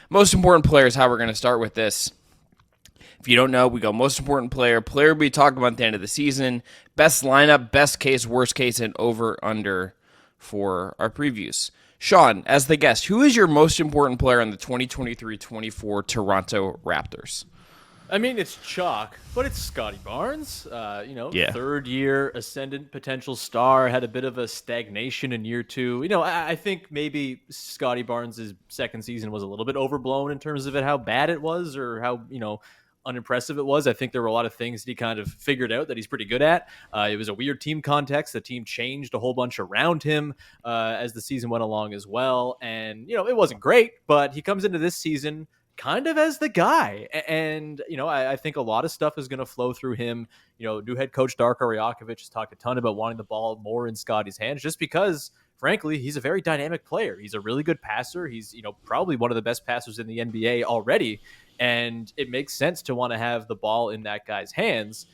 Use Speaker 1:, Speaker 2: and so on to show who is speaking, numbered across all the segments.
Speaker 1: Most important player is how we're going to start with this. If you don't know, we go most important player. Player we talk about at the end of the season. Best lineup, best case, worst case, and over under for our previews. Sean, as the guest, who is your most important player on the 2023-24 Toronto Raptors?
Speaker 2: I mean, it's chalk, but it's Scottie Barnes.
Speaker 1: Yeah.
Speaker 2: Third year ascendant potential star, had a bit of a stagnation in year two. I think maybe Scottie Barnes' second season was a little bit overblown in terms of how bad it was or how, unimpressive it was. I think there were a lot of things that he kind of figured out that he's pretty good at. It was a weird team context. The team changed a whole bunch around him as the season went along as well. And, it wasn't great, but he comes into this season kind of as the guy. And, I think a lot of stuff is going to flow through him. New head coach Darko Rajakovic has talked a ton about wanting the ball more in Scottie's hands just because, frankly, he's a very dynamic player. He's a really good passer. He's, probably one of the best passers in the NBA already. And it makes sense to want to have the ball in that guy's hands.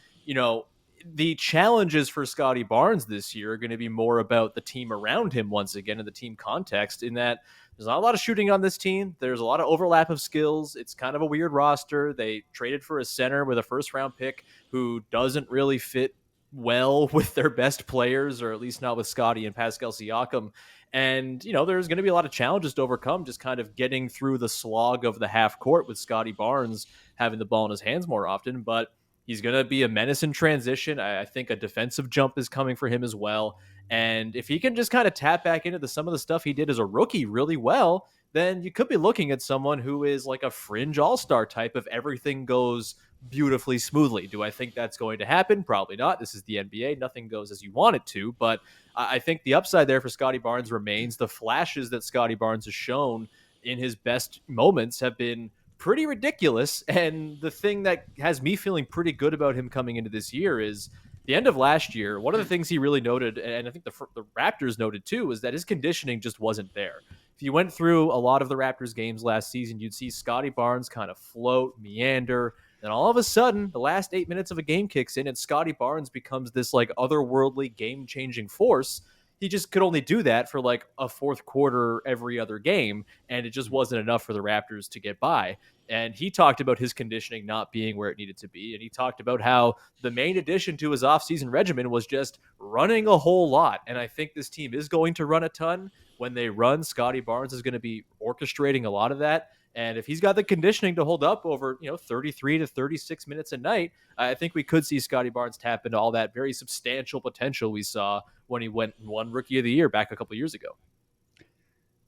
Speaker 2: The challenges for Scottie Barnes this year are going to be more about the team around him once again in the team context, in that there's not a lot of shooting on this team. There's a lot of overlap of skills. It's kind of a weird roster. They traded for a center with a first round pick who doesn't really fit well with their best players, or at least not with Scottie and Pascal Siakam. And, there's going to be a lot of challenges to overcome just kind of getting through the slog of the half court with Scottie Barnes having the ball in his hands more often. But he's going to be a menace in transition. I think a defensive jump is coming for him as well. And if he can just kind of tap back into some of the stuff he did as a rookie really well, then you could be looking at someone who is like a fringe all-star type if everything goes beautifully smoothly. Do I think that's going to happen? Probably not. This is the NBA. Nothing goes as you want it to. But I think the upside there for Scottie Barnes remains. The flashes that Scottie Barnes has shown in his best moments have been pretty ridiculous. And the thing that has me feeling pretty good about him coming into this year is the end of last year. One of the things he really noted, and I think the Raptors noted too, was that his conditioning just wasn't there. If you went through a lot of the Raptors games last season, you'd see Scottie Barnes kind of float, meander. Then all of a sudden, the last 8 minutes of a game kicks in and Scottie Barnes becomes this like otherworldly game-changing force. He just could only do that for like a fourth quarter every other game, and it just wasn't enough for the Raptors to get by. And he talked about his conditioning not being where it needed to be. And he talked about how the main addition to his offseason regimen was just running a whole lot. And I think this team is going to run a ton. When they run, Scottie Barnes is going to be orchestrating a lot of that. And if he's got the conditioning to hold up over, 33 to 36 minutes a night, I think we could see Scottie Barnes tap into all that very substantial potential we saw when he went and won Rookie of the Year back a couple of years ago.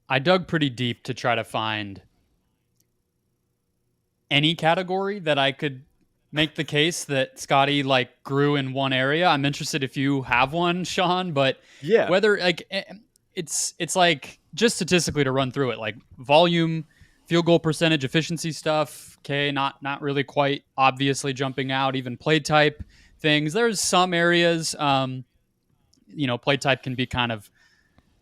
Speaker 3: I dug pretty deep to try to find any category that I could make the case that Scottie grew in one area. I'm interested if you have one, Sean, but
Speaker 2: Yeah,
Speaker 3: whether it's like just statistically to run through it, like volume, field goal percentage, efficiency stuff. Okay. Not really quite obviously jumping out, even play type things. There's some areas, play type can be kind of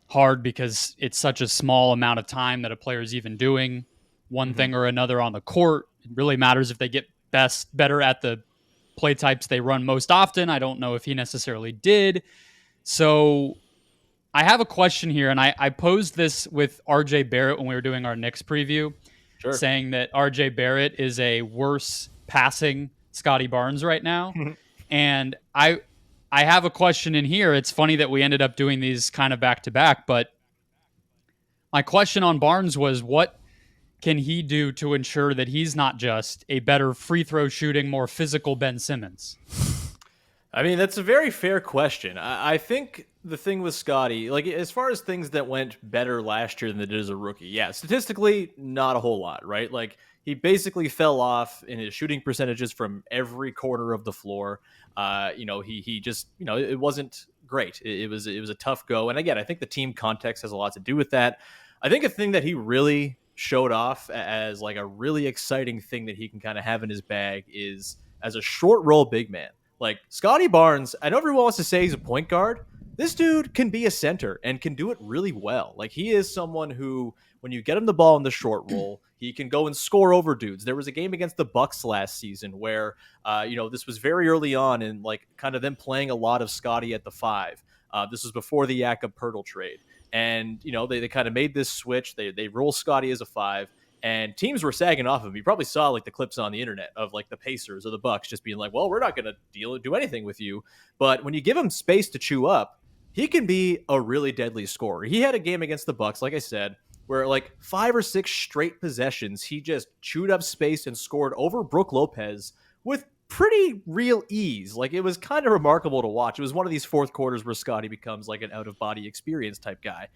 Speaker 3: hard because it's such a small amount of time that a player is even doing one thing or another on the court. It really matters if they get better at the play types they run most often. I don't know if he necessarily did. So I have a question here, and I posed this with RJ Barrett when we were doing our Knicks preview,
Speaker 2: sure.
Speaker 3: saying that RJ Barrett is a worse passing Scottie Barnes right now. And I have a question in here. It's funny that we ended up doing these kind of back to back, but my question on Barnes was, what can he do to ensure that he's not just a better free throw shooting, more physical Ben Simmons?
Speaker 2: I mean, that's a very fair question. I think the thing with Scottie, like as far as things that went better last year than they did as a rookie, yeah, statistically, not a whole lot, right? Like he basically fell off in his shooting percentages from every corner of the floor. He just, it wasn't great. It was a tough go. And again, I think the team context has a lot to do with that. I think a thing that he really showed off as like a really exciting thing that he can kind of have in his bag is as a short roll big man. Like Scottie Barnes, I know everyone wants to say he's a point guard. This dude can be a center and can do it really well. Like he is someone who, when you get him the ball in the short roll, he can go and score over dudes. There was a game against the Bucks last season where, this was very early on and like kind of them playing a lot of Scottie at the five. This was before the Jakob Poeltl trade. And, they kind of made this switch. They roll Scottie as a five. and teams were sagging off of him. You probably saw like the clips on the internet of like the Pacers or the Bucks just being like, well, we're not going to do anything with you. But when you give him space to chew up, he can be a really deadly scorer. He had a game against the Bucks, like I said, where like 5 or 6 straight possessions, he just chewed up space and scored over Brook Lopez with pretty real ease. Like, it was kind of remarkable to watch. It was one of these fourth quarters where Scottie becomes like an out of body experience type guy.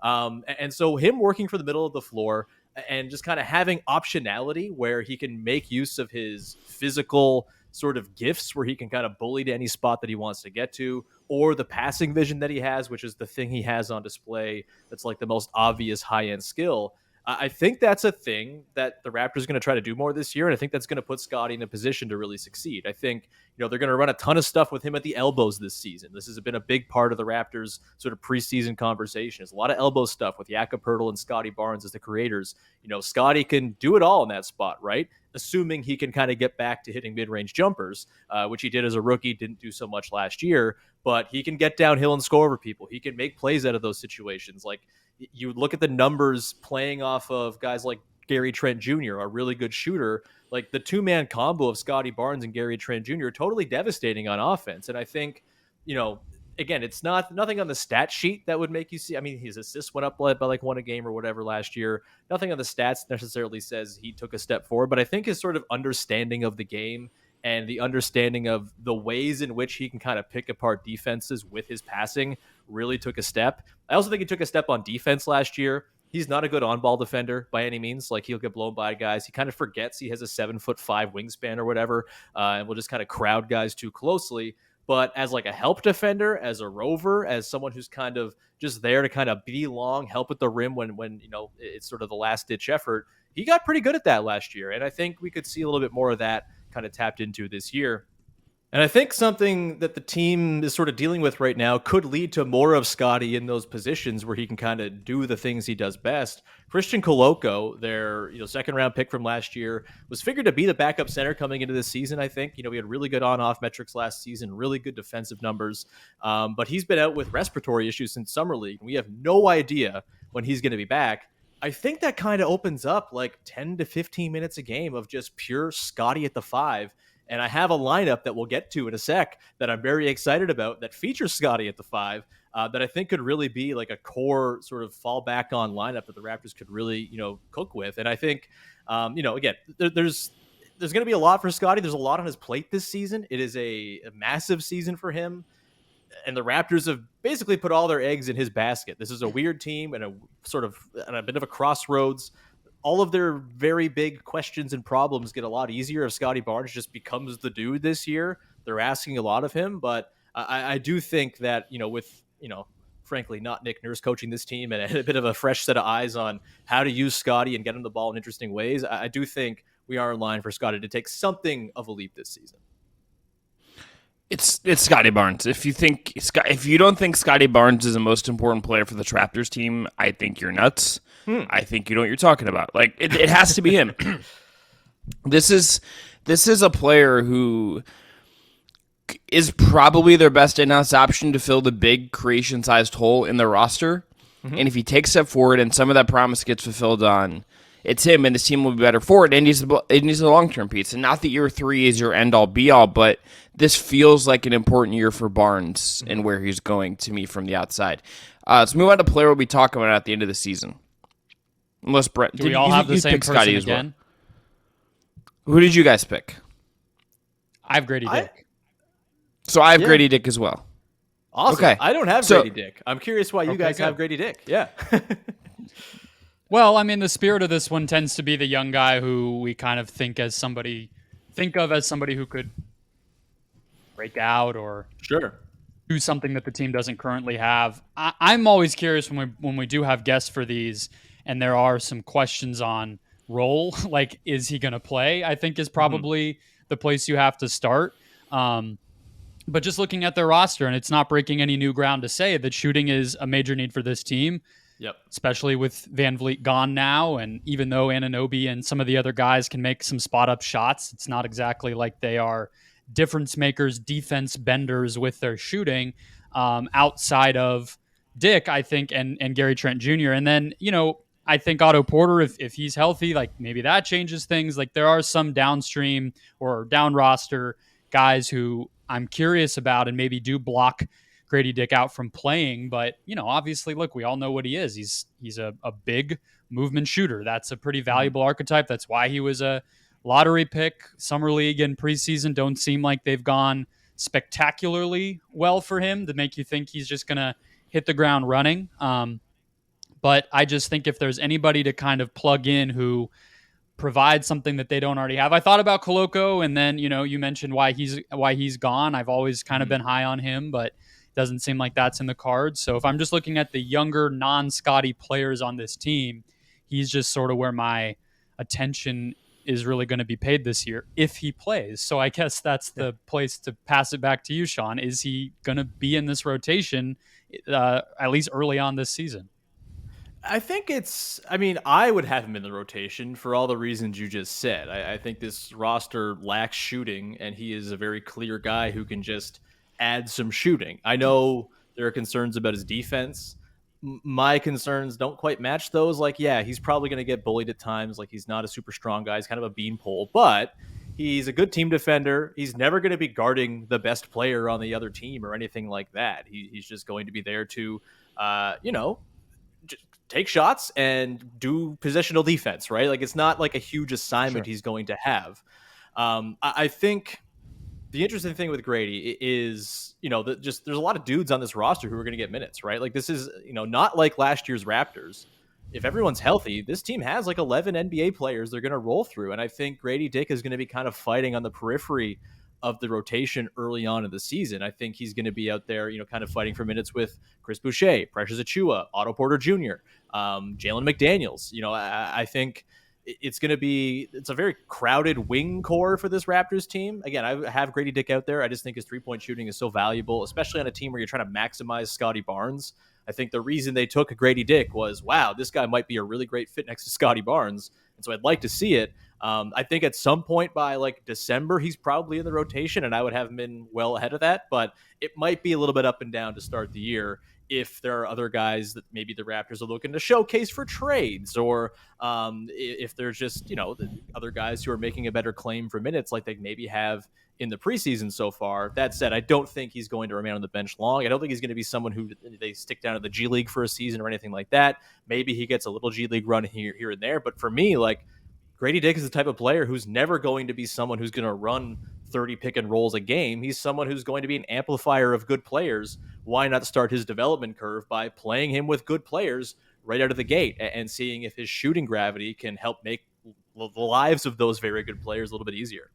Speaker 2: And so him working for the middle of the floor and just kind of having optionality where he can make use of his physical sort of gifts where he can kind of bully to any spot that he wants to get to, or the passing vision that he has, which is the thing he has on display that's like the most obvious high-end skill. I think that's a thing that the Raptors are going to try to do more this year, and I think that's going to put Scottie in a position to really succeed. I think, they're going to run a ton of stuff with him at the elbows this season. This has been a big part of the Raptors' sort of preseason conversation. There's a lot of elbow stuff with Jakob Poeltl and Scottie Barnes as the creators. Scottie can do it all in that spot, right? Assuming he can kind of get back to hitting mid-range jumpers, which he did as a rookie, didn't do so much last year, but he can get downhill and score over people. He can make plays out of those situations. Like, you look at the numbers playing off of guys like Gary Trent Jr., a really good shooter. Like, the two-man combo of Scottie Barnes and Gary Trent Jr. totally devastating on offense. And I think, again, it's nothing on the stat sheet that would make you see. I mean, his assists went up by like 1 a game or whatever last year. Nothing on the stats necessarily says he took a step forward, but I think his sort of understanding of the game and the understanding of the ways in which he can kind of pick apart defenses with his passing really took a step. I also think he took a step on defense last year. He's not a good on-ball defender by any means. Like, he'll get blown by guys. He kind of forgets he has a 7'5" wingspan or whatever, and will just kind of crowd guys too closely. But as like a help defender, as a rover, as someone who's kind of just there to kind of be long, help at the rim when it's sort of the last-ditch effort, he got pretty good at that last year. And I think we could see a little bit more of that kind of tapped into this year. And I think something that the team is sort of dealing with right now could lead to more of Scottie in those positions where he can kind of do the things he does best. Christian Koloko, their second-round pick from last year, was figured to be the backup center coming into this season, I think. We had really good on-off metrics last season, really good defensive numbers. But he's been out with respiratory issues since Summer League. We have no idea when he's going to be back. I think that kind of opens up like 10 to 15 minutes a game of just pure Scottie at the 5. And I have a lineup that we'll get to in a sec that I'm very excited about that features Scottie at the 5 that I think could really be like a core sort of fallback on lineup that the Raptors could really, cook with. And I think, again, there's going to be a lot for Scottie. There's a lot on his plate this season. It is a massive season for him. And the Raptors have basically put all their eggs in his basket. This is a weird team and a bit of a crossroads. All of their very big questions and problems get a lot easier if Scottie Barnes just becomes the dude this year. They're asking a lot of him, but I do think that, with, frankly, not Nick Nurse coaching this team and a bit of a fresh set of eyes on how to use Scottie and get him the ball in interesting ways, I do think we are in line for Scottie to take something of a leap this season.
Speaker 1: It's Scottie Barnes. If you don't think Scottie Barnes is the most important player for the Raptors team, I think you're nuts. I think you know what you're talking about. Like, it has to be him. This is a player who is probably their best in-house option to fill the big creation-sized hole in the roster. Mm-hmm. And if he takes a step forward and some of that promise gets fulfilled on, it's him, and his team will be better for it. And it needs a long-term piece. And not that year 3 is your end-all, be-all, but this feels like an important year for Barnes and where he's going to me from the outside. Let's move on to a player we'll be talking about at the end of the season. Unless Brett,
Speaker 3: do we all have the same person again?
Speaker 1: Well. Who did you guys pick?
Speaker 3: I have Grady Dick.
Speaker 1: So I have Grady Dick as well.
Speaker 2: Awesome.
Speaker 1: Okay.
Speaker 2: I don't have Grady Dick. I'm curious why you guys have Grady Dick. Yeah.
Speaker 3: Well, I mean, the spirit of this one tends to be the young guy who we kind of think of as somebody who could break out or do something that the team doesn't currently have. I'm always curious when we do have guests for these, and there are some questions on role, like, is he going to play? I think is probably the place you have to start. But just looking at their roster, and it's not breaking any new ground to say that shooting is a major need for this team. Yep. Especially with Van Vliet gone now, and even though Anunoby and some of the other guys can make some spot-up shots, it's not exactly like they are difference makers, defense benders with their shooting outside of Dick, I think, and Gary Trent Jr. And then, I think Otto Porter, if he's healthy, like maybe that changes things. Like there are some downstream or down roster guys who I'm curious about and maybe do block Grady Dick out from playing. But, obviously, look, we all know what he is. He's a big movement shooter. That's a pretty valuable archetype. That's why he was a lottery pick. Summer League and preseason don't seem like they've gone spectacularly well for him to make you think he's just going to hit the ground running. But I just think if there's anybody to kind of plug in who provides something that they don't already have. I thought about Koloko, and then you mentioned why he's gone. I've always kind of been high on him, but it doesn't seem like that's in the cards. So if I'm just looking at the younger non-Scottie players on this team, he's just sort of where my attention is really going to be paid this year if he plays. So I guess that's the place to pass it back to you, Sean. Is he going to be in this rotation at least early on this season?
Speaker 2: I think I would have him in the rotation for all the reasons you just said. I think this roster lacks shooting, and he is a very clear guy who can just add some shooting. I know there are concerns about his defense. My concerns don't quite match those. Like, yeah, he's probably going to get bullied at times. Like, he's not a super strong guy. He's kind of a beanpole, but he's a good team defender. He's never going to be guarding the best player on the other team or anything like that. He's just going to be there to, just take shots and do positional defense, right? Like, it's not like a huge assignment he's going to have. I think the interesting thing with Grady is, there's a lot of dudes on this roster who are going to get minutes, right? Like, this is, not like last year's Raptors. If everyone's healthy, this team has like 11 NBA players they're going to roll through. And I think Grady Dick is going to be kind of fighting on the periphery of the rotation early on in the season. I think he's going to be out there, kind of fighting for minutes with Chris Boucher, Precious Achiuwa, Otto Porter Jr., Jalen McDaniels. I think it's a very crowded wing core for this Raptors team. Again, I have Grady Dick out there. I just think his 3-point shooting is so valuable, especially on a team where you're trying to maximize Scottie Barnes. I think the reason they took Grady Dick was, wow, this guy might be a really great fit next to Scottie Barnes. And so I'd like to see it. I think at some point by like December, he's probably in the rotation, and I would have him in well ahead of that. But it might be a little bit up and down to start the year if there are other guys that maybe the Raptors are looking to showcase for trades, or if there's just, the other guys who are making a better claim for minutes like they maybe have in the preseason so far. That said, I don't think he's going to remain on the bench long. I don't think he's going to be someone who they stick down to the G League for a season or anything like that. Maybe he gets a little G League run here and there. But for me, like, Grady Dick is the type of player who's never going to be someone who's going to run 30 pick and rolls a game. He's someone who's going to be an amplifier of good players. Why not start his development curve by playing him with good players right out of the gate and seeing if his shooting gravity can help make the lives of those very good players a little bit easier?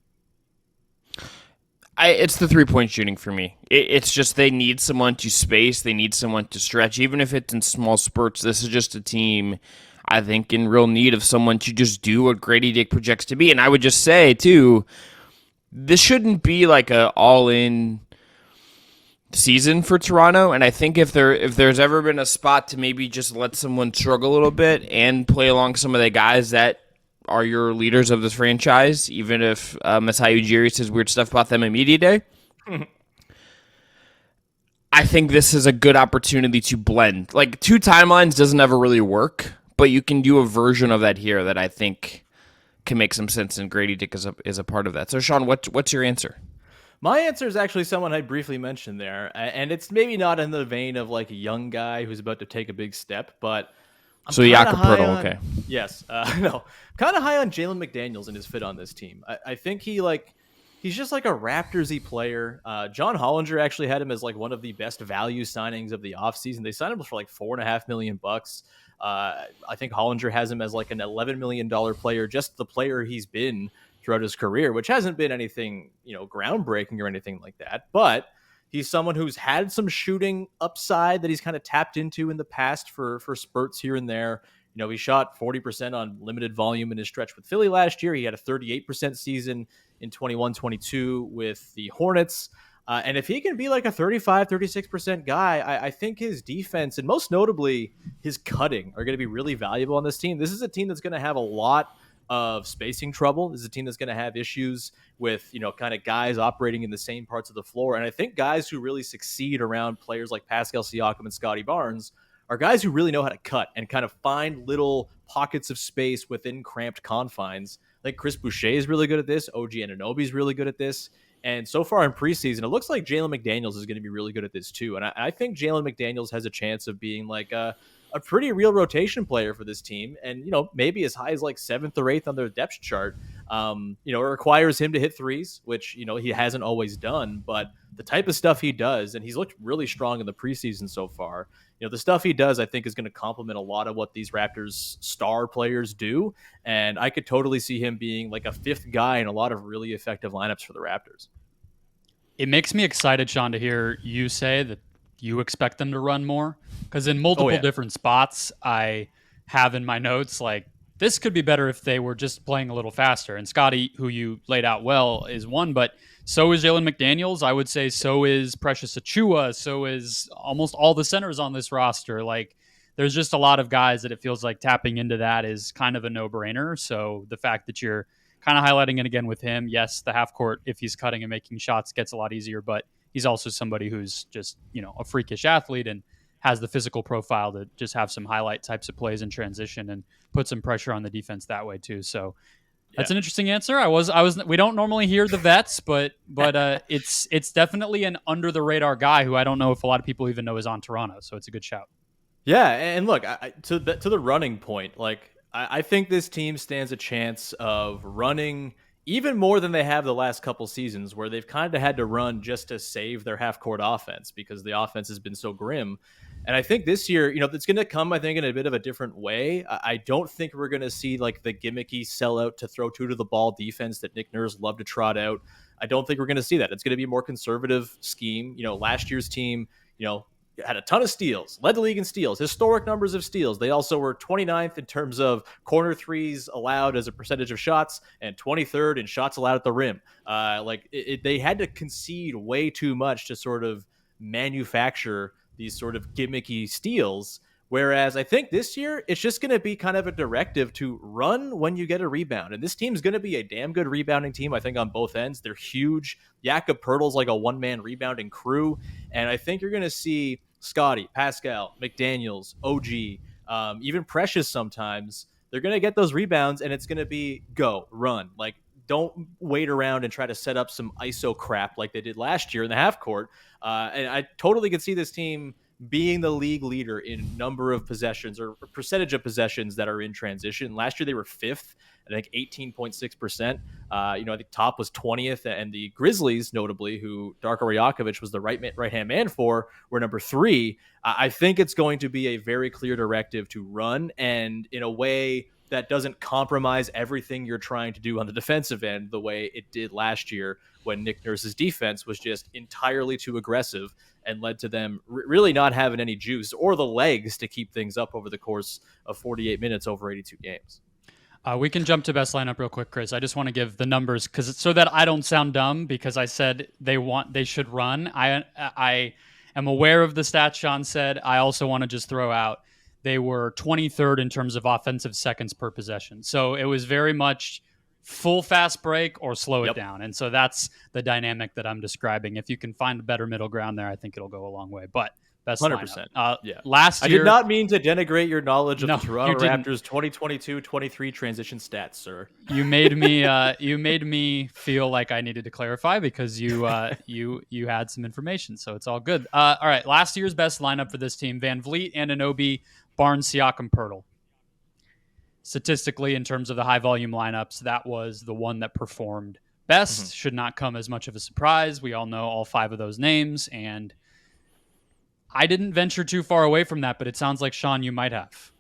Speaker 1: It's the 3-point shooting for me. It's just they need someone to space. They need someone to stretch, even if it's in small spurts. This is just a team, I think, in real need of someone to just do what Grady Dick projects to be. And I would just say, too, this shouldn't be like a all-in season for Toronto. And I think if there's ever been a spot to maybe just let someone struggle a little bit and play along some of the guys that are your leaders of this franchise, even if Masai Ujiri says weird stuff about them in media day, I think this is a good opportunity to blend. Like, 2 timelines doesn't ever really work, but you can do a version of that here that I think can make some sense, and Grady Dick is a part of that. So, Sean, what's your answer?
Speaker 2: My answer is actually someone I briefly mentioned there, and it's maybe not in the vein of like a young guy who's about to take a big step, but
Speaker 1: so Jakob Poeltl, okay.
Speaker 2: Yes. No. Kind of high on Jalen McDaniels and his fit on this team. I think he's just like a Raptors-y player. John Hollinger actually had him as like one of the best value signings of the offseason. They signed him for like $4.5 million. I think Hollinger has him as like an $11 million player, just the player he's been throughout his career, which hasn't been anything, groundbreaking or anything like that. But he's someone who's had some shooting upside that he's kind of tapped into in the past for spurts here and there. He shot 40% on limited volume in his stretch with Philly last year. He had a 38% season in 21-22 with the Hornets. And if he can be like a 35, 36% guy, I think his defense and most notably his cutting are going to be really valuable on this team. This is a team that's going to have a lot of spacing trouble. This is a team that's going to have issues with, kind of guys operating in the same parts of the floor. And I think guys who really succeed around players like Pascal Siakam and Scottie Barnes are guys who really know how to cut and kind of find little pockets of space within cramped confines. I think Chris Boucher is really good at this. OG Anunoby is really good at this. And so far in preseason, it looks like Jalen McDaniels is going to be really good at this too. And I think Jalen McDaniels has a chance of being like a pretty real rotation player for this team. And, maybe as high as like 7th or 8th on their depth chart. It requires him to hit threes, which, he hasn't always done. But the type of stuff he does, and he's looked really strong in the preseason so far, the stuff he does, I think, is going to complement a lot of what these Raptors star players do. And I could totally see him being like a 5th guy in a lot of really effective lineups for the Raptors.
Speaker 3: It makes me excited, Sean, to hear you say that you expect them to run more. Because in multiple different spots, I have in my notes, like, this could be better if they were just playing a little faster. And Scottie, who you laid out well, is one, but so is Jalen McDaniels. I would say so is Precious Achiuwa. So is almost all the centers on this roster. Like, there's just a lot of guys that it feels like tapping into that is kind of a no-brainer. So the fact that you're kind of highlighting it again with him, yes, the half court, if he's cutting and making shots, gets a lot easier, but he's also somebody who's just, a freakish athlete and has the physical profile to just have some highlight types of plays in transition and put some pressure on the defense that way too. So that's an interesting answer. We don't normally hear the vets, but it's definitely an under the radar guy who I don't know if a lot of people even know is on Toronto. So it's a good shout.
Speaker 2: Yeah. And look, to the running point, like, I think this team stands a chance of running even more than they have the last couple seasons, where they've kind of had to run just to save their half-court offense because the offense has been so grim. And I think this year, it's going to come, I think, in a bit of a different way. I don't think we're going to see like the gimmicky sellout to throw 2 to the ball defense that Nick Nurse loved to trot out. I don't think we're going to see that. It's going to be a more conservative scheme. Last year's team, had a ton of steals, led the league in steals, historic numbers of steals. They also were 29th in terms of corner threes allowed as a percentage of shots and 23rd in shots allowed at the rim. They had to concede way too much to sort of manufacture these sort of gimmicky steals. Whereas I think this year, it's just going to be kind of a directive to run when you get a rebound. And this team's going to be a damn good rebounding team, I think, on both ends. They're huge. Jakob Poeltl's like a one-man rebounding crew. And I think you're going to see Scottie, Pascal, McDaniels, OG, even Precious sometimes. They're going to get those rebounds, and it's going to be go, run. Like, don't wait around and try to set up some ISO crap like they did last year in the half court. And I totally could see this team being the league leader in number of possessions or percentage of possessions that are in transition. Last year they were 5th, I think 18.6%. I think top was 20th, and the Grizzlies, notably, who Darko Rajakovic was the right-hand man for, were number 3. I think it's going to be a very clear directive to run, and in a way that doesn't compromise everything you're trying to do on the defensive end the way it did last year when Nick Nurse's defense was just entirely too aggressive and led to them really not having any juice or the legs to keep things up over the course of 48 minutes over 82 games.
Speaker 3: We can jump to best lineup real quick, Chris. I just want to give the numbers so that I don't sound dumb, because I said they should run. I am aware of the stats Sean said. I also want to just throw out they were 23rd in terms of offensive seconds per possession. So it was very much full fast break or slow it down. And so that's the dynamic that I'm describing. If you can find a better middle ground there, I think it'll go a long way. But best 100%. Last year,
Speaker 2: I did not mean to denigrate your knowledge of the Toronto Raptors 2022-23 transition stats, sir.
Speaker 3: You made me feel like I needed to clarify because you had some information, so it's all good. All right, last year's best lineup for this team: Van Vliet, Anunoby, Barnes, Siakam, Poeltl. Statistically, in terms of the high volume lineups, that was the one that performed best. Mm-hmm. Should not come as much of a surprise. We all know all 5 of those names, and I didn't venture too far away from that, but it sounds like, Sean, you might have.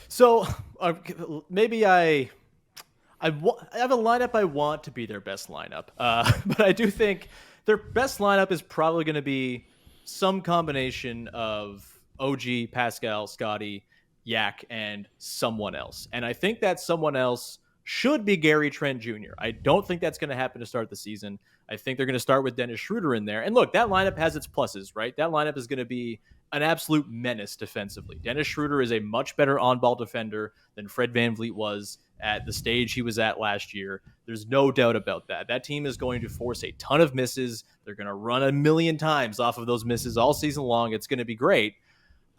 Speaker 2: So maybe I have a lineup I want to be their best lineup, but I do think their best lineup is probably going to be some combination of OG, Pascal, Scottie, Yak, and someone else. And I think that someone else should be Gary Trent Jr. I don't think that's going to happen to start the season. I think they're going to start with Dennis Schroeder in there. And look, that lineup has its pluses, right? That lineup is going to be an absolute menace defensively. Dennis Schroeder is a much better on-ball defender than Fred VanVleet was at the stage he was at last year. There's no doubt about that. That team is going to force a ton of misses. They're going to run a million times off of those misses all season long. It's going to be great.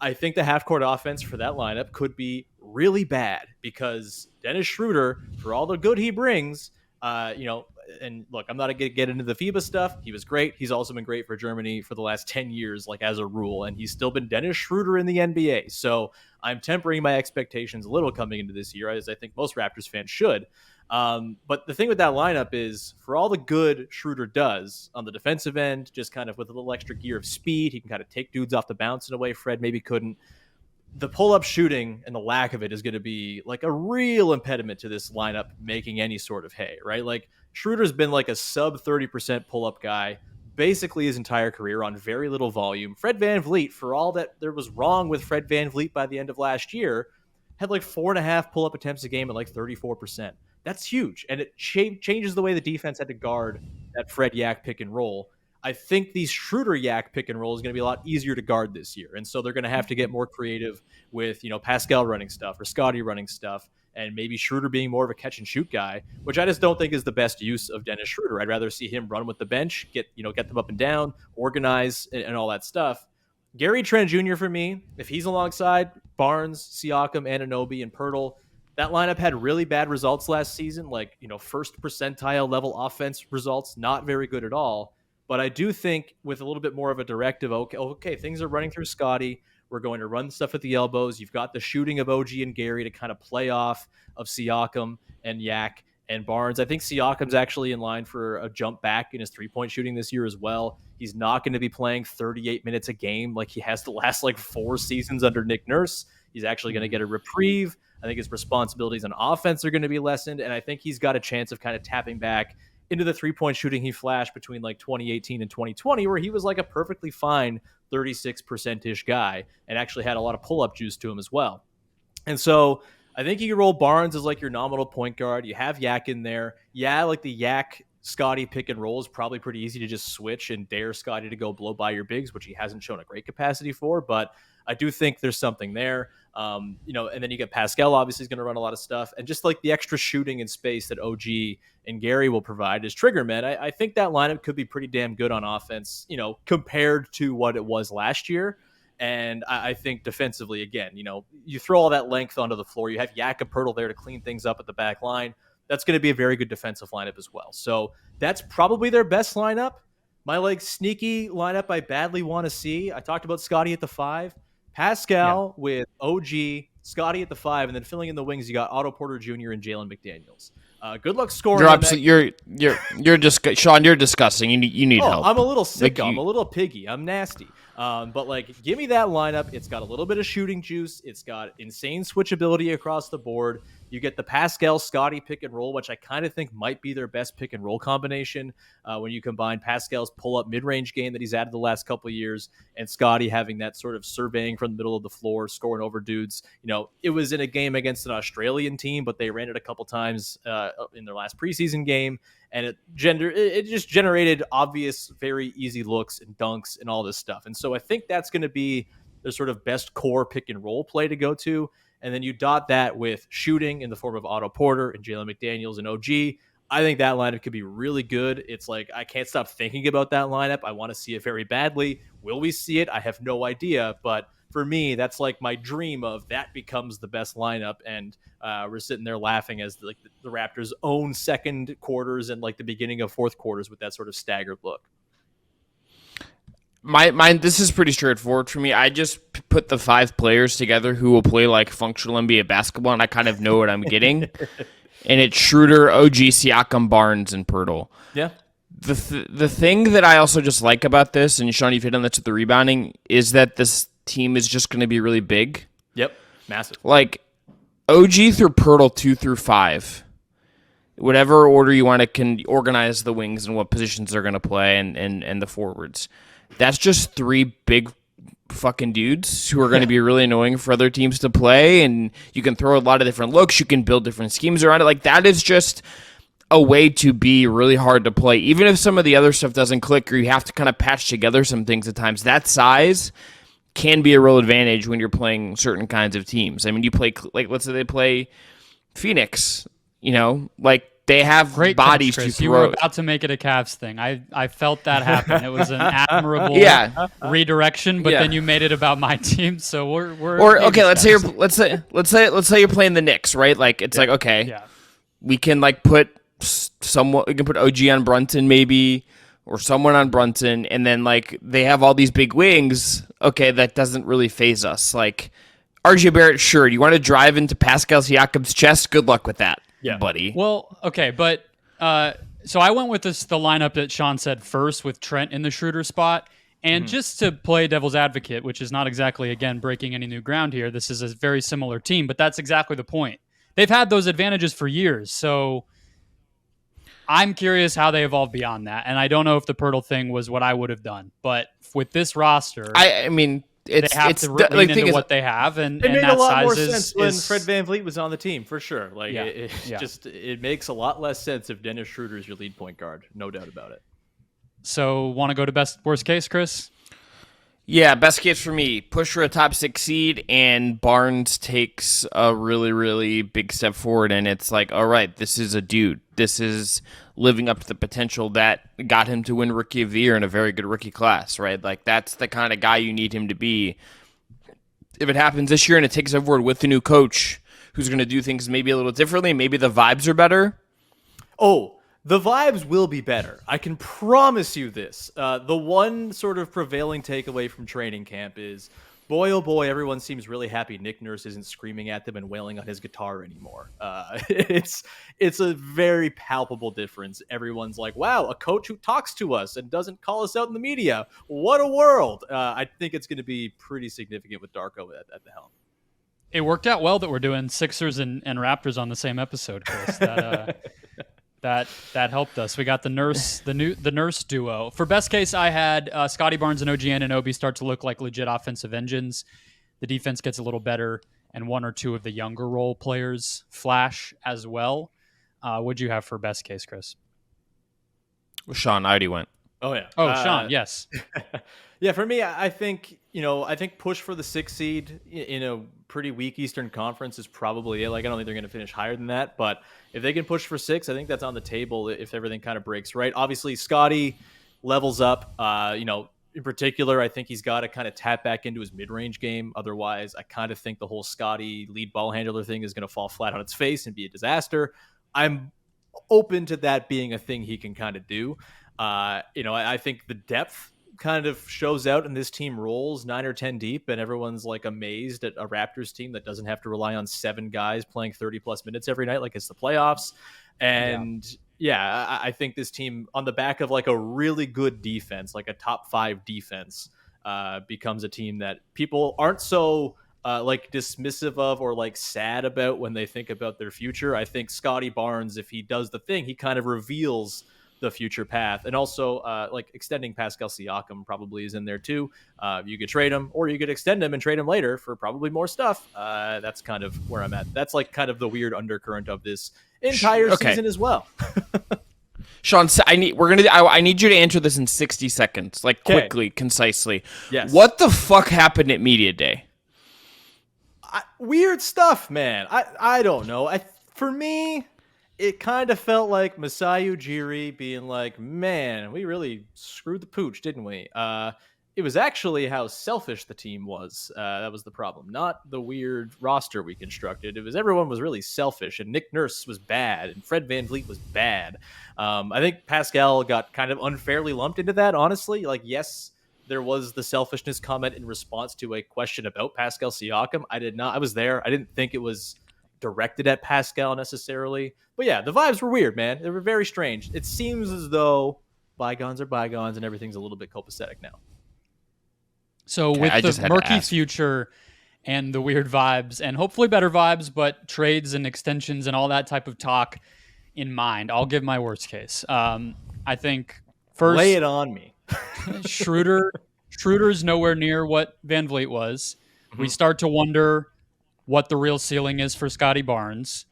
Speaker 2: I think the half-court offense for that lineup could be really bad because Dennis Schroeder, for all the good he brings, and look, I'm not going to get into the FIBA stuff. He was great. He's also been great for Germany for the last 10 years, like as a rule, and he's still been Dennis Schroeder in the NBA. So I'm tempering my expectations a little coming into this year, as I think most Raptors fans should. But the thing with that lineup is, for all the good Schroeder does on the defensive end, just kind of with a little extra gear of speed, he can kind of take dudes off the bounce in a way Fred maybe couldn't. The pull-up shooting and the lack of it is going to be like a real impediment to this lineup making any sort of hay, right? Like Schroeder's been like a sub 30% pull-up guy basically his entire career on very little volume. Fred VanVleet, for all that there was wrong with Fred VanVleet by the end of last year, had like 4.5 pull-up attempts a game at like 34%. That's huge, and it changes the way the defense had to guard that Fred Yak pick and roll. I think these Schroeder Yak pick and roll is going to be a lot easier to guard this year, and so they're going to have to get more creative with Pascal running stuff or Scottie running stuff, and maybe Schroeder being more of a catch and shoot guy, which I just don't think is the best use of Dennis Schroeder. I'd rather see him run with the bench, get them up and down, organize, and all that stuff. Gary Trent Jr. for me, if he's alongside Barnes, Siakam, Anunoby, and Poeltl, that lineup had really bad results last season, like, first percentile level offense results, not very good at all. But I do think with a little bit more of a directive, okay, things are running through Scottie. We're going to run stuff at the elbows. You've got the shooting of OG and Gary to kind of play off of Siakam and Yak and Barnes. I think Siakam's actually in line for a jump back in his three-point shooting this year as well. He's not going to be playing 38 minutes a game like he has the last 4 seasons under Nick Nurse. He's actually going to get a reprieve. I think his responsibilities on offense are going to be lessened, and I think he's got a chance of kind of tapping back into the three-point shooting he flashed between 2018 and 2020, where he was like a perfectly fine 36%-ish guy and actually had a lot of pull-up juice to him as well. And so I think you can roll Barnes as your nominal point guard. You have Yak in there. Yeah, the Yak Scottie pick and roll is probably pretty easy to just switch and dare Scottie to go blow by your bigs, which he hasn't shown a great capacity for, but I do think there's something there. And then you get Pascal, obviously, is going to run a lot of stuff. And just the extra shooting and space that OG and Gary will provide as trigger men, I think that lineup could be pretty damn good on offense, compared to what it was last year. And I think defensively, again, you throw all that length onto the floor. You have Yak and Poeltl there to clean things up at the back line. That's going to be a very good defensive lineup as well. So that's probably their best lineup. My sneaky lineup I badly want to see. I talked about Scottie at the 5. Pascal with OG, Scottie at the 5, and then filling in the wings, you got Otto Porter Jr. and Jalen McDaniels. Good luck scoring.
Speaker 1: You're just Sean. You're disgusting. You need help.
Speaker 2: I'm a little sick. I'm a little piggy. I'm nasty. But give me that lineup. It's got a little bit of shooting juice. It's got insane switchability across the board. You get the Pascal Scottie pick and roll, which I kind of think might be their best pick and roll combination when you combine Pascal's pull-up mid-range game that he's added the last couple of years and Scottie having that sort of surveying from the middle of the floor, scoring over dudes. It was in a game against an Australian team, but they ran it a couple times in their last preseason game, and it just generated obvious, very easy looks and dunks and all this stuff. And so I think that's going to be their sort of best core pick and roll play to go to. And then you dot that with shooting in the form of Otto Porter and Jalen McDaniels and OG. I think that lineup could be really good. It's I can't stop thinking about that lineup. I want to see it very badly. Will we see it? I have no idea. But for me, that's my dream of that becomes the best lineup. And we're sitting there laughing as the Raptors' own second quarters and the beginning of fourth quarters with that sort of staggered look.
Speaker 1: This is pretty straightforward for me. I just put the 5 players together who will play functional NBA basketball, and I kind of know what I'm getting. And it's Schroeder, OG, Siakam, Barnes, and Poeltl.
Speaker 2: Yeah.
Speaker 1: The thing that I also just like about this, and Sean, you've hit on this with the rebounding, is that this team is just going to be really big.
Speaker 2: Yep, massive.
Speaker 1: OG through Poeltl 2 through 5. Whatever order you want to can organize the wings and what positions they're going to play and the forwards. That's just 3 big fucking dudes who are going to be really annoying for other teams to play, and you can throw a lot of different looks. You can build different schemes around it. That is just a way to be really hard to play. Even if some of the other stuff doesn't click or you have to kind of patch together some things at times, that size can be a real advantage when you're playing certain kinds of teams. I mean, you play, let's say they play Phoenix, They have
Speaker 3: Great
Speaker 1: bodies
Speaker 3: catch, Chris.
Speaker 1: to
Speaker 3: You were
Speaker 1: throw.
Speaker 3: about to make it a Cavs thing. I felt that happen. It was an admirable
Speaker 1: Yeah.
Speaker 3: redirection, but
Speaker 1: Yeah.
Speaker 3: then you made it about my team. So we're
Speaker 1: Or
Speaker 3: baby
Speaker 1: okay, let's
Speaker 3: steps.
Speaker 1: say you're playing the Knicks, right? Like it's like okay,
Speaker 3: Yeah.
Speaker 1: we can like put someone, we can put OG on Brunson maybe, or someone on Brunson, and then like they have all these big wings. Okay, that doesn't really phase us. Like RJ Barrett, sure. You want to drive into Pascal Siakam's chest? Good luck with that, buddy.
Speaker 3: Well, okay, but so I went with the lineup that Sean said first with Trent in the Schroeder spot. And just to play devil's advocate, which is not exactly, again, breaking any new ground here, this is a very similar team, but that's exactly the point. They've had those advantages for years, so I'm curious how they evolve beyond that. And I don't know if the Pirtle thing was what I would have done, but with this roster,
Speaker 1: I mean,
Speaker 3: they have to lean into what they have, and
Speaker 2: It made
Speaker 3: that
Speaker 2: a lot
Speaker 3: size
Speaker 2: more
Speaker 3: is,
Speaker 2: sense when Fred VanVleet was on the team, for sure. Like,
Speaker 3: Yeah,
Speaker 2: it makes a lot less sense if Dennis Schroeder is your lead point guard, no doubt about it.
Speaker 3: So, want to go to worst case, Chris?
Speaker 1: Yeah, best case for me, push for a top 6 seed, and Barnes takes a really, really big step forward, and it's like, all right, this is a dude. This is living up to the potential that got him to win Rookie of the Year in a very good rookie class, right? Like, that's the kind of guy you need him to be. If it happens this year and it takes over with the new coach who's going to do things maybe a little differently, maybe the vibes are better.
Speaker 2: Oh, the vibes will be better. I can promise you this. The one sort of prevailing takeaway from training camp is, boy, oh boy, everyone seems really happy Nick Nurse isn't screaming at them and wailing on his guitar anymore. It's a very palpable difference. Everyone's like, wow, a coach who talks to us and doesn't call us out in the media. What a world. I think it's going to be pretty significant with Darko at the helm.
Speaker 3: It worked out well that we're doing Sixers and Raptors on the same episode, Chris. That helped us. We got the nurse duo. For best case, I had Scottie Barnes and OG Anunoby start to look like legit offensive engines. The defense gets a little better, and one or two of the younger role players flash as well. What'd you have for best case, Chris?
Speaker 1: Sean, I already went.
Speaker 2: Oh yeah.
Speaker 3: Oh, Sean, yes.
Speaker 2: Yeah, for me, I think push for the 6th seed in a pretty weak Eastern Conference is probably it. Like, I don't think they're going to finish higher than that, but if they can push for 6, I think that's on the table if everything kind of breaks right. Obviously, Scottie levels up. In particular, I think he's got to kind of tap back into his mid-range game. Otherwise, I kind of think the whole Scottie lead ball handler thing is going to fall flat on its face and be a disaster. I'm open to that being a thing he can kind of do. I think the depth kind of shows out in this team rolls 9 or 10 deep, and everyone's like amazed at a Raptors team that doesn't have to rely on 7 guys playing 30 plus minutes every night like it's the playoffs. And I think this team on the back of like a really good defense, like a top 5 defense, becomes a team that people aren't so like dismissive of or like sad about when they think about their future. I think Scottie Barnes, if he does the thing, he kind of reveals the future path. And also like extending Pascal Siakam probably is in there too. You could trade him, or you could extend him and trade him later for probably more stuff. That's kind of where I'm at. That's like kind of the weird undercurrent of this entire season as well.
Speaker 1: Sean, I need you to answer this in 60 seconds, like quickly, concisely.
Speaker 2: Yes.
Speaker 1: What the fuck happened at Media Day?
Speaker 2: Weird stuff, man. I don't know. For me, it kind of felt like Masai Ujiri being like, man, we really screwed the pooch, didn't we? It was actually how selfish the team was. That was the problem. Not the weird roster we constructed. It was everyone was really selfish, and Nick Nurse was bad, and Fred VanVleet was bad. I think Pascal got kind of unfairly lumped into that, honestly. Like, yes, there was the selfishness comment in response to a question about Pascal Siakam. I was there. I didn't think it was directed at Pascal necessarily. But yeah, the vibes were weird, man. They were very strange. It seems as though bygones are bygones and everything's a little bit copacetic now.
Speaker 3: So with the murky future and the weird vibes and hopefully better vibes, but trades and extensions and all that type of talk in mind, I'll give my worst case. I think first,
Speaker 2: lay it on me.
Speaker 3: Schroeder's nowhere near what VanVleet was. Mm-hmm. We start to wonder what the real ceiling is for Scottie Barnes,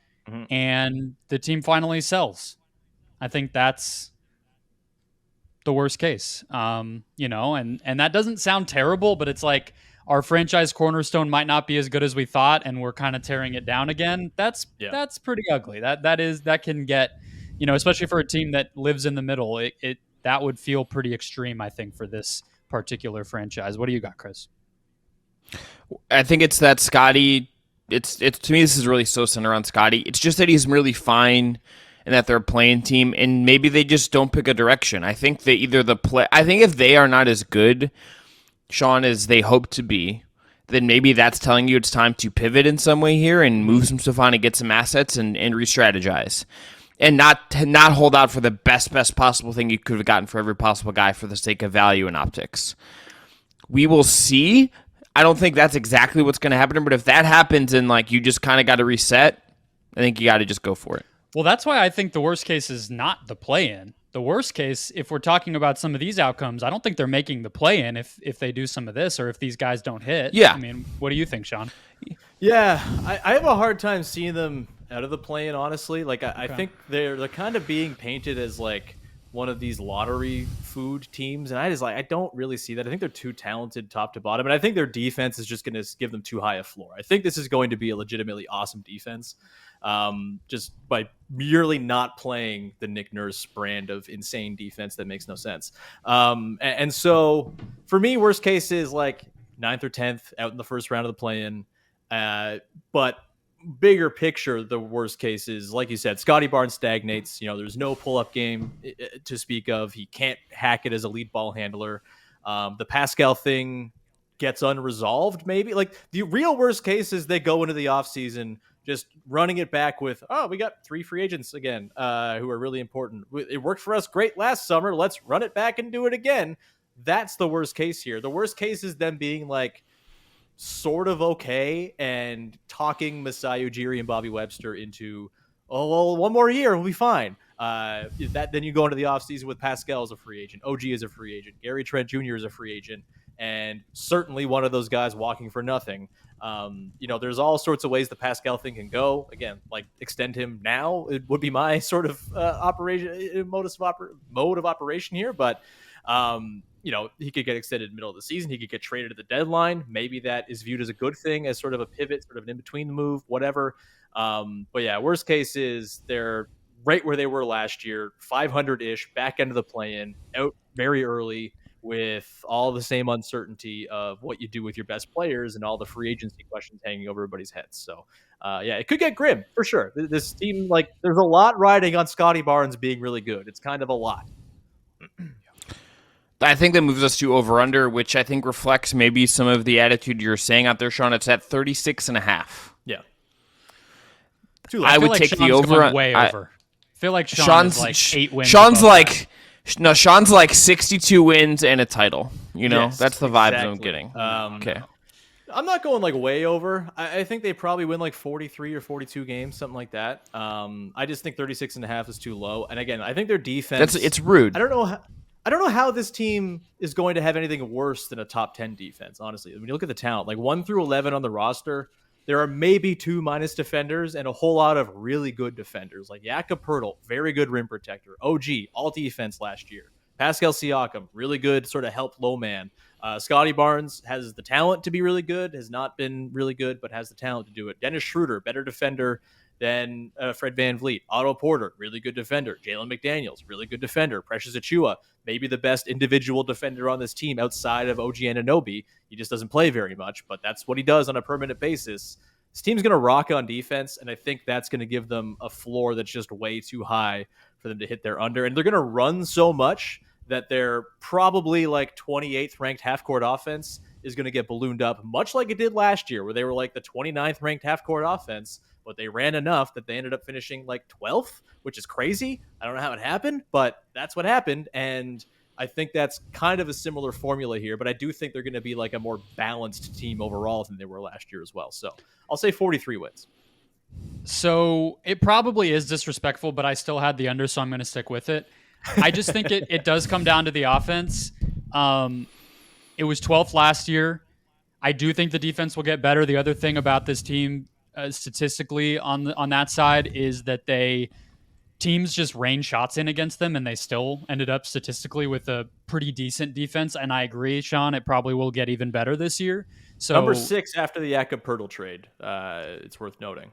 Speaker 3: and the team finally sells. I think that's the worst case, and that doesn't sound terrible, but it's like our franchise cornerstone might not be as good as we thought, and we're kind of tearing it down again. That's pretty ugly. That can get especially for a team that lives in the middle, it that would feel pretty extreme, I think, for this particular franchise. What do you got, Chris?
Speaker 1: I think it's that Scottie. It's to me, this is really so centered around Scottie. It's just that he's really fine and that they're a playing team, and maybe they just don't pick a direction. I think that either I think if they are not as good, Sean, as they hope to be, then maybe that's telling you it's time to pivot in some way here and move some stuff on and get some assets and re-strategize. And not hold out for the best possible thing you could have gotten for every possible guy for the sake of value and optics. We will see. I don't think that's exactly what's going to happen, but if that happens and like you just kind of got to reset, I think you got to just go for it.
Speaker 3: Well, that's why I think the worst case is not the play-in. The worst case, if we're talking about some of these outcomes, I don't think they're making the play-in if they do some of this or if these guys don't hit.
Speaker 1: Yeah.
Speaker 3: I mean, what do you think, Sean?
Speaker 2: Yeah, I have a hard time seeing them out of the play-in, honestly. Like, I think they're kind of being painted as like one of these lottery food teams, and I don't really see that. I think they're too talented top to bottom, and I think their defense is just going to give them too high a floor. I think this is going to be a legitimately awesome defense, just by merely not playing the Nick Nurse brand of insane defense that makes no sense. And so for me, worst case is like 9th or 10th out in the first round of the play-in, but bigger picture, the worst case is, like you said, Scottie Barnes stagnates. There's no pull-up game to speak of. He can't hack it as a lead ball handler. The Pascal thing gets unresolved, maybe. Like, the real worst case is they go into the offseason just running it back with, we got 3 free agents again who are really important. It worked for us great last summer. Let's run it back and do it again. That's the worst case here. The worst case is them being like, sort of okay and talking Masai Ujiri and Bobby Webster into, one more year, we'll be fine. Then you go into the offseason with Pascal as a free agent, OG is a free agent, Gary Trent Jr. is a free agent, and certainly one of those guys walking for nothing. There's all sorts of ways the Pascal thing can go. Again, like extend him now, it would be my sort of mode of operation here, but he could get extended middle of the season. He could get traded at the deadline. Maybe that is viewed as a good thing, as sort of a pivot, sort of an in-between move, whatever. But yeah, worst case is they're right where they were last year, 500-ish, back end of the play-in, out very early with all the same uncertainty of what you do with your best players and all the free agency questions hanging over everybody's heads. So, it could get grim, for sure. This team, like, there's a lot riding on Scottie Barnes being really good. It's kind of a lot.
Speaker 1: I think that moves us to over-under, which I think reflects maybe some of the attitude you're saying out there, Sean. It's at 36.5.
Speaker 2: Yeah.
Speaker 1: I would take the over.
Speaker 3: Way over. I feel like Sean's like 8 wins.
Speaker 1: Sean's like 62 wins and a title.
Speaker 2: Yes,
Speaker 1: that's the vibe
Speaker 2: exactly.
Speaker 1: I'm getting. Okay.
Speaker 2: I'm not going like way over. I think they probably win like 43 or 42 games, something like that. I just think 36.5 is too low. And again, I think their defense.
Speaker 1: It's rude.
Speaker 2: I don't know how this team is going to have anything worse than a top 10 defense, honestly. When you look at the talent, like 1 through 11 on the roster, there are maybe 2 minus defenders and a whole lot of really good defenders, like Jakob Poeltl, very good rim protector. OG, all defense last year. Pascal Siakam, really good sort of help low man. Scottie Barnes has the talent to be really good, has not been really good, but has the talent to do it. Dennis Schroeder, better defender than Fred VanVleet. Otto Porter, really good defender. Jalen McDaniels, really good defender. Precious Achiuwa, maybe the best individual defender on this team outside of OG Anunoby. He just doesn't play very much, but that's what he does on a permanent basis. This team's going to rock on defense, and I think that's going to give them a floor that's just way too high for them to hit their under. And they're going to run so much that their probably like 28th ranked half-court offense is going to get ballooned up, much like it did last year, where they were like the 29th ranked half-court offense, but they ran enough that they ended up finishing like 12th, which is crazy. I don't know how it happened, but that's what happened. And I think that's kind of a similar formula here, but I do think they're going to be like a more balanced team overall than they were last year as well. So I'll say 43 wins.
Speaker 3: So it probably is disrespectful, but I still had the under, so I'm going to stick with it. I just think it does come down to the offense. It was 12th last year. I do think the defense will get better. The other thing about this team, statistically on that side, is that teams just rain shots in against them, and they still ended up statistically with a pretty decent defense. And I agree, Sean, it probably will get even better this year. So
Speaker 2: number 6 after the Jakob Poeltl trade, it's worth noting.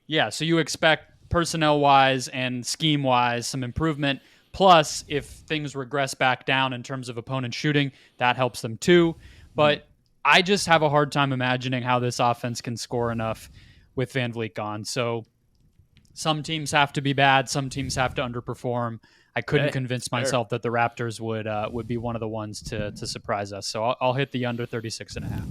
Speaker 3: Yeah, so you expect personnel wise and scheme wise, some improvement. Plus, if things regress back down in terms of opponent shooting, that helps them too. But I just have a hard time imagining how this offense can score enough with Van Vliet gone. So some teams have to be bad. Some teams have to underperform. I couldn't convince myself that the Raptors would be one of the ones to surprise us. So I'll hit the under 36.5.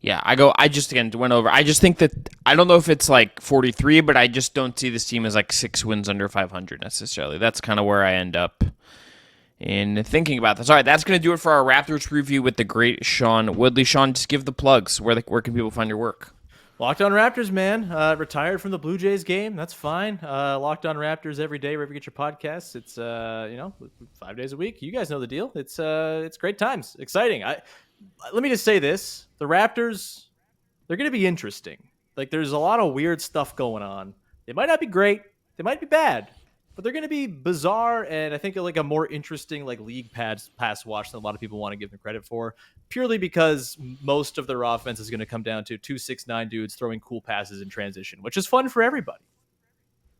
Speaker 1: Yeah, I just again went over. I just think that I don't know if it's like 43, but I just don't see this team as like 6 wins under 500 necessarily. That's kind of where I end up in thinking about this. All right, that's going to do it for our Raptors review with the great Sean Woodley. Sean, just give the plugs. Where can people find your work?
Speaker 2: Locked On Raptors, man. Retired from the Blue Jays game. That's fine. Locked On Raptors every day wherever you get your podcasts. It's 5 days a week. You guys know the deal. It's great times. Exciting. Let me just say this. The Raptors, they're going to be interesting. Like, there's a lot of weird stuff going on. They might not be great. They might be bad. But they're going to be bizarre, and I think like a more interesting like league pass watch than a lot of people want to give them credit for, purely because most of their offense is going to come down to 2 6'9" dudes throwing cool passes in transition, which is fun for everybody.